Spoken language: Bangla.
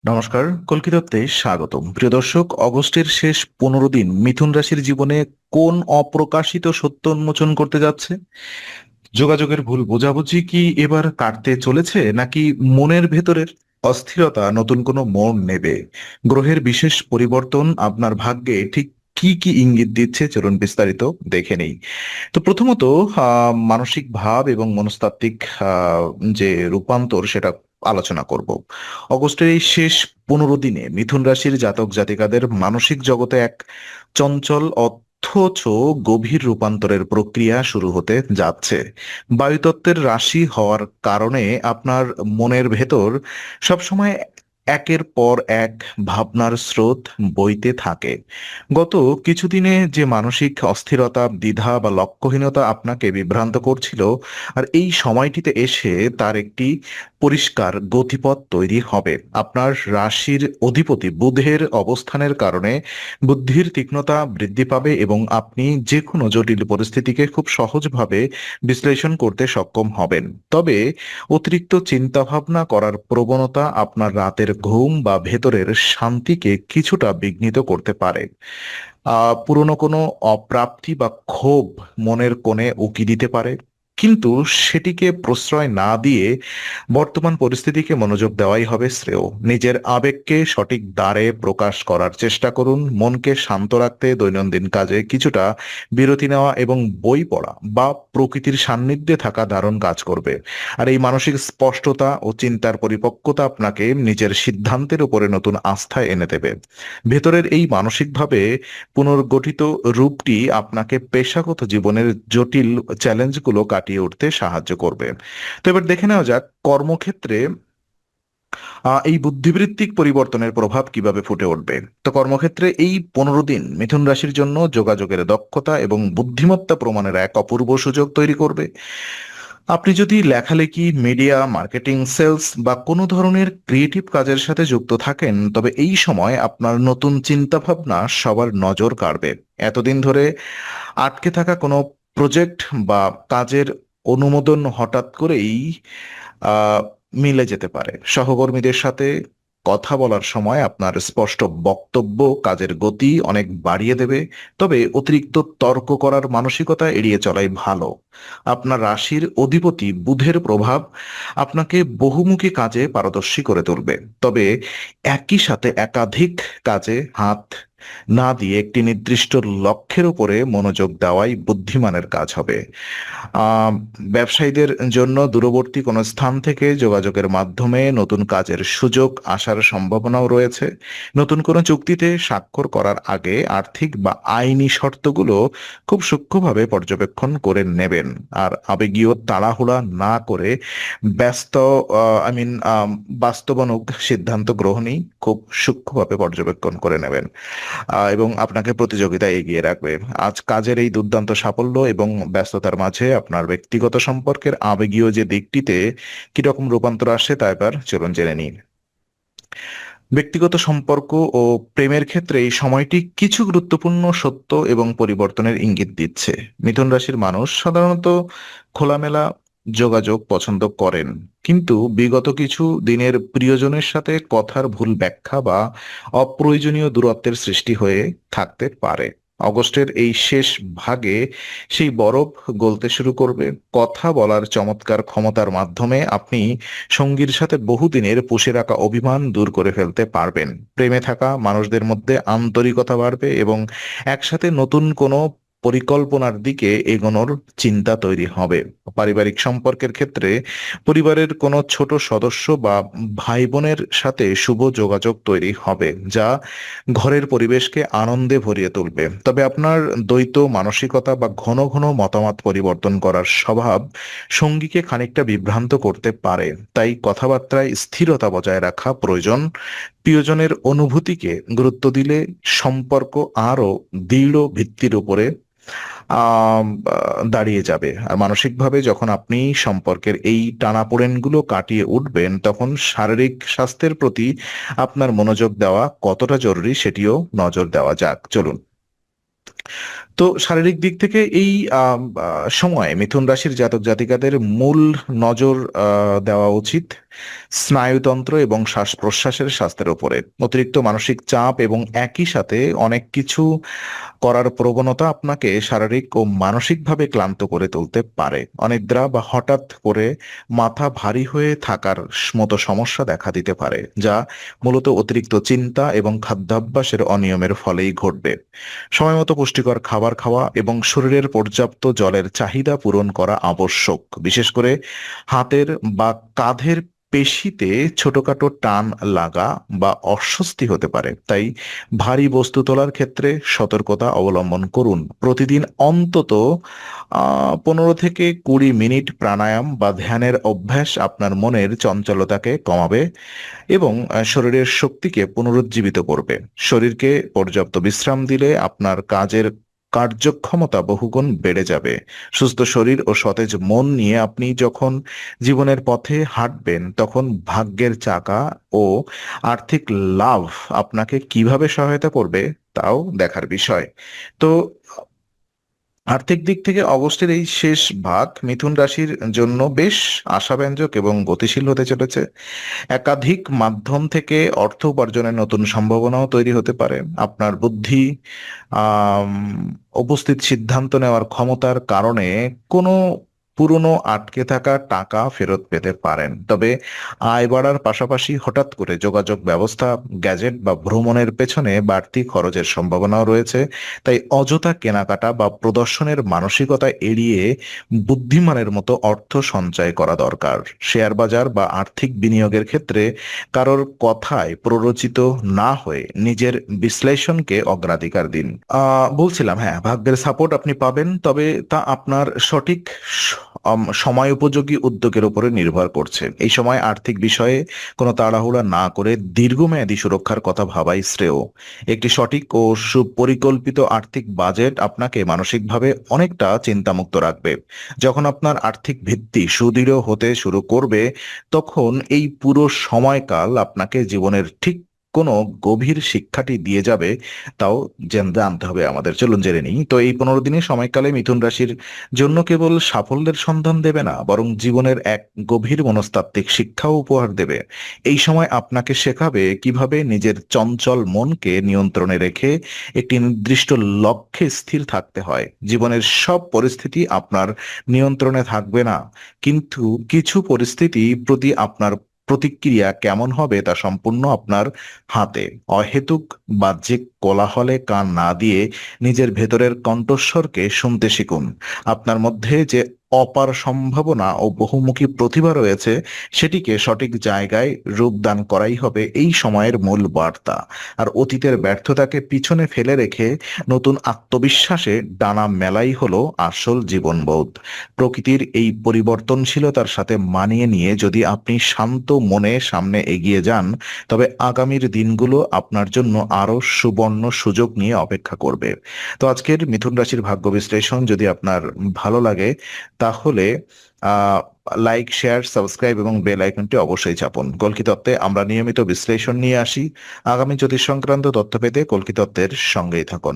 নমস্কার, কল্কিদত্তে স্বাগতম। প্রিয় দর্শক, অগস্টের শেষ 15 দিন মিথুন রাশির জীবনে কোন অপ্রকাশিত সত্য উন্মোচন করতে যাচ্ছে? যোগাযোগের ভুল বোঝাবুঝি কি এবার কাটতে চলেছে, নাকি মনের ভেতরের অস্থিরতা নতুন কোনো মোড় নেবে? গ্রহের বিশেষ পরিবর্তন আপনার ভাগ্যে ঠিক কি কি ইঙ্গিত দিচ্ছে, চলুন বিস্তারিত দেখে নেই। তো প্রথমত, মানসিক ভাব এবং মনস্তাত্ত্বিক যে রূপান্তর সেটা আলোচনা করব। অগস্টের এই শেষ 15 দিনে মিথুন রাশির জাতক জাতিকাদের মানসিক জগতে এক চঞ্চল অথচ গভীর রূপান্তরের প্রক্রিয়া শুরু হতে যাচ্ছে। বায়ুতত্ত্বের রাশি হওয়ার কারণে আপনার মনের ভেতর সবসময় একের পর এক ভাবনার স্রোত বইতে থাকে। গত কিছুদিনে যে মানসিক অস্থিরতা, দ্বিধা বা লক্ষ্যহীনতা আপনাকে বিভ্রান্ত করছিল, আর এই সময়টিতে এসে তার একটি পরিষ্কার গতিপথ তৈরি হবে। আপনার রাশির অধিপতি বুধের অবস্থানের কারণে বুদ্ধির তীক্ষ্ণতা বৃদ্ধি পাবে এবং আপনি যে কোনো জটিল পরিস্থিতিকে খুব সহজভাবে বিশ্লেষণ করতে সক্ষম হবেন। তবে অতিরিক্ত চিন্তাভাবনা করার প্রবণতা আপনার রাতের ঘুম বা ভেতরের শান্তিকে কিছুটা বিঘ্নিত করতে পারে। পুরনো কোনো অপ্রাপ্তি বা ক্ষোভ মনের কোণে উকি দিতে পারে, কিন্তু সেটিকে প্রশ্রয় না দিয়ে বর্তমান পরিস্থিতিকে মনোযোগ দেওয়াই হবে শ্রেয়। নিজের আবেগকে সঠিক দ্বারে প্রকাশ করার চেষ্টা করুন। মনকে শান্ত রাখতে দৈনন্দিন কাজে কিছুটা বিরতি নেওয়া এবং বই পড়া বা প্রকৃতির সান্নিধ্যে থাকা দারুণ কাজ করবে। আর এই মানসিক স্পষ্টতা ও চিন্তার পরিপক্কতা আপনাকে নিজের সিদ্ধান্তের উপরে নতুন আস্থা এনে দেবে। ভেতরের এই মানসিকভাবে পুনর্গঠিত রূপটি আপনাকে পেশাগত জীবনের জটিল চ্যালেঞ্জগুলো কাটিয়ে উঠতে সাহায্য করবে। তো এবার দেখে নেওয়া যাক কর্মক্ষেত্রে এই বুদ্ধিবৃত্তিক পরিবর্তনের প্রভাব কিভাবে ফুটে উঠবে। তো কর্মক্ষেত্রে এই 15 দিন মিথুন রাশির জন্য যোগাযোগের দক্ষতা এবং বুদ্ধিমত্তা প্রমাণের এক অপূর্ব সুযোগ তৈরি করবে। আপনি যদি লেখালেখি, মিডিয়া, মার্কেটিং, সেলস বা কোনো ধরনের ক্রিয়েটিভ কাজের সাথে যুক্ত থাকেন, তবে এই সময় আপনার নতুন চিন্তাভাবনা সবার নজর কাড়বে। এতদিন ধরে আটকে থাকা কোনো প্রজেক্ট বা কাজের অনুমোদন হঠাৎ করেই আহ মিলে যেতে পারে। সহকর্মীদের সাথে কথা বলার সময় আপনার স্পষ্ট বক্তব্য কাজের গতি অনেক বাড়িয়ে দেবে। তবে অতিরিক্ত তর্ক করার মানসিকতা এড়িয়ে চলাই ভালো। আপনার রাশির অধিপতি বুধের প্রভাব আপনাকে বহুমুখী কাজে পারদর্শী করে তুলবে। তবে একই সাথে একাধিক কাজে হাত না দিয়ে একটি নির্দিষ্ট লক্ষ্যের উপরে মনোযোগ দেওয়াই বুদ্ধিমানের কাজ হবে। আহ ব্যবসায়ীদের জন্য দূরবর্তী কোনো স্থান থেকে যোগাযোগের মাধ্যমে নতুন কাজের সুযোগ আসার সম্ভাবনাও রয়েছে। নতুন কোনো চুক্তিতে স্বাক্ষর করার আগে আর্থিক বা আইনি শর্তগুলো খুব সূক্ষ্মভাবে পর্যবেক্ষণ করে নেবেন। আর আবেগীয় তাড়াহুড়া না করে ব্যস্ত আই মিন বাস্তবানুগ সিদ্ধান্ত গ্রহণই খুব সূক্ষ্মভাবে পর্যবেক্ষণ করে নেবেন, এবং আপনাকে প্রতিযোগিতায় এগিয়ে রাখবে। আজ কাজের এই দুর্দান্ত সাফল্য এবং ব্যস্ততার মাঝে আপনার ব্যক্তিগত সম্পর্কের আবেগীয় যে দিকটিতে কিরকম রূপান্তর আসে তা এবার চলুন জেনে নিন। ব্যক্তিগত সম্পর্ক ও প্রেমের ক্ষেত্রে এই সময়টি কিছু গুরুত্বপূর্ণ সত্য এবং পরিবর্তনের ইঙ্গিত দিচ্ছে। মিথুন রাশির মানুষ সাধারণত খোলামেলা যোগাযোগ পছন্দ করেন, কিন্তু বিগত কিছু দিনের প্রিয়জনের সাথে কথার ভুল ব্যাখ্যা বা অপ্রয়োজনীয় দূরত্বের সৃষ্টি হয়ে থাকতে পারে। অগস্টের এই শেষ ভাগে সেই বরফ গলতে শুরু করবে। কথা বলার চমৎকার ক্ষমতার মাধ্যমে আপনি সঙ্গীর সাথে বহুদিনের পুষে রাখা অভিমান দূর করে ফেলতে পারবেন। প্রেমে থাকা মানুষদের মধ্যে আন্তরিকতা বাড়বে এবং একসাথে নতুন কোনো পরিকল্পনার দিকে এগোনোর চিন্তা তৈরি হবে। পারিবারিক সম্পর্কের ক্ষেত্রে পরিবারের কোনো ছোট সদস্য বা ভাই বোনের সাথে শুভ যোগাযোগ তৈরি হবে, যা ঘরের পরিবেশকে আনন্দে ভরিয়ে তুলবে। তবে আপনার দ্বৈত মানসিকতা বা ঘন ঘন মতামত পরিবর্তন করার স্বভাব সঙ্গীকে খানিকটা বিভ্রান্ত করতে পারে। তাই কথাবার্তায় স্থিরতা বজায় রাখা প্রয়োজন। প্রিয়জনের অনুভূতিকে গুরুত্ব দিলে সম্পর্ক আরো দৃঢ় ভিত্তির উপরে দাঁড়িয়ে যাবে। আর মানসিকভাবে যখন আপনি সম্পর্কের এই টানাপোড়েনগুলো কাটিয়ে উঠবেন, তখন শারীরিক স্বাস্থ্যের প্রতি আপনার মনোযোগ দেওয়া কতটা জরুরি সেটিও নজর দেওয়া যাক, চলুন। তো শারীরিক দিক থেকে এই সময় মিথুন রাশির জাতক জাতিকাদের মূল নজর দেওয়া উচিত স্নায়ুতন্ত্র এবং শ্বাস প্রশ্বাসের স্বাস্থ্যের উপরে। অতিরিক্ত মানসিক চাপ এবং একই সাথে অনেক কিছু করার প্রবণতা আপনাকে শারীরিক ও মানসিকভাবে ক্লান্ত করে তুলতে পারে। অনিদ্রা বা হঠাৎ করে মাথা ভারী হয়ে থাকার মতো সমস্যা দেখা দিতে পারে, যা মূলত অতিরিক্ত চিন্তা এবং খাদ্যাভ্যাসের অনিয়মের ফলেই ঘটবে। সময়মতো পুষ্টিকর খাবার খাওয়া এবং শরীরের পর্যাপ্ত জলের চাহিদা পূরণ করা আবশ্যক। বিশেষ করে হাতের বা কাঁধের পেশিতে ছোটখাটো টান লাগা বা অস্বস্তি হতে পারে, তাই ভারী বস্তু তোলার ক্ষেত্রে সতর্কতা অবলম্বন করুন। প্রতিদিন অন্তত 15 থেকে 20 মিনিট প্রাণায়াম বা ধ্যানের অভ্যাস আপনার মনের চঞ্চলতাকে কমাবে এবং শরীরের শক্তিকে পুনরুজ্জীবিত করবে। শরীরকে পর্যাপ্ত বিশ্রাম দিলে আপনার কাজের কার্যক্ষমতা বহুগুণ বেড়ে যাবে। সুস্থ শরীর ও সতেজ মন নিয়ে আপনি যখন জীবনের পথে হাঁটবেন, তখন ভাগ্যের চাকা ও আর্থিক লাভ আপনাকে কিভাবে সহায়তা করবে তাও দেখার বিষয়। তো আর্থিক দিক থেকে অগস্টের এই শেষ ভাগ মিথুন রাশির জন্য বেশ আশাব্যঞ্জক এবং গতিশীল হতে চলেছে। একাধিক মাধ্যম থেকে অর্থ উপার্জনের নতুন সম্ভাবনাও তৈরি হতে পারে। আপনার বুদ্ধি, আম, উপস্থিত সিদ্ধান্ত নেওয়ার ক্ষমতার কারণে কোনো পুরনো আটকে থাকা টাকা ফেরত পেতে পারেন। তবে আয় বাড়ার পাশাপাশি হঠাৎ করে যোগাযোগ ব্যবস্থা, গ্যাজেট বা ভ্রমণের পেছনে বাড়তি খরচের সম্ভাবনাও রয়েছে। তাই অযথা কেনাকাটা বা প্রদর্শনের মানসিকতা এড়িয়ে বুদ্ধিমানের মতো অর্থ সঞ্চয় করা দরকার। শেয়ার বাজার বা আর্থিক বিনিয়োগের ক্ষেত্রে কারোর কথায় প্ররোচিত না হয়ে নিজের বিশ্লেষণকে অগ্রাধিকার দিন। বলছিলাম, হ্যাঁ, ভাগ্যের সাপোর্ট আপনি পাবেন, তবে তা আপনার সঠিক সময় উপযোগী উদ্যোগের উপরে নির্ভর করছে। এই সময় আর্থিক বিষয়ে কোনো তাড়াহুড়া না করে দীর্ঘমেয়াদী সুরক্ষার কথা ভাবাই শ্রেয়। একটি সঠিক ও সুপরিকল্পিত আর্থিক বাজেট আপনাকে মানসিকভাবে অনেকটা চিন্তামুক্ত রাখবে। যখন আপনার আর্থিক ভিত্তি সুদৃঢ় হতে শুরু করবে, তখন এই পুরো সময়কাল আপনাকে জীবনের ঠিক কোনো গভীর শিক্ষাটি দিয়ে যাবে। তাও জানতে হবে আমাদের, চলুন জেনে নিই। তো এই 15 দিনের সময়কালে মিথুন রাশির জন্য কেবল সাফল্যের সন্ধান দেবে না, বরং জীবনের এক গভীর মনস্তাত্ত্বিক শিক্ষাও উপহার দেবে। এই সময় আপনাকে শেখাবে কিভাবে নিজের চঞ্চল মনকে নিয়ন্ত্রণে রেখে একটি নির্দিষ্ট লক্ষ্যে স্থির থাকতে হয়। জীবনের সব পরিস্থিতি আপনার নিয়ন্ত্রণে থাকবে না, কিন্তু কিছু পরিস্থিতি প্রতি আপনার প্রতিক্রিয়া কেমন হবে তা সম্পূর্ণ আপনার হাতে। অহেতুক বাহ্যিক কোলাহলে কান না দিয়ে নিজের ভেতরের কণ্ঠস্বরকে শুনতে শিখুন। আপনার মধ্যে যে অপার সম্ভাবনা ও বহুমুখী প্রতিভা রয়েছে, সেটিকে সঠিক জায়গায় রূপদান করাই হবে এই সময়ের মূল বার্তা। আর অতীতের ব্যর্থতাকে পিছনে ফেলে রেখে নতুন আত্মবিশ্বাসে ডানা মেলাই হলো আসল জীবনবোধ। প্রকৃতির এই পরিবর্তনশীলতার সাথে মানিয়ে নিয়ে যদি আপনি শান্ত মনে সামনে এগিয়ে যান, তবে আগামীর দিনগুলো আপনার জন্য আরো সুবর্ণ সুযোগ নিয়ে অপেক্ষা করবে। তো আজকের মিথুন রাশির ভাগ্য বিশ্লেষণ যদি আপনার ভালো লাগে, তাহলে আহ লাইক, শেয়ার, সাবস্ক্রাইব এবং বেল আইকনটি অবশ্যই চাপুন। কল্কি তত্ত্বে আমরা নিয়মিত বিশ্লেষণ নিয়ে আসি। আগামী জ্যোতিষ সংক্রান্ত তথ্য পেতে কল্কি তত্ত্বের সঙ্গেই থাকুন।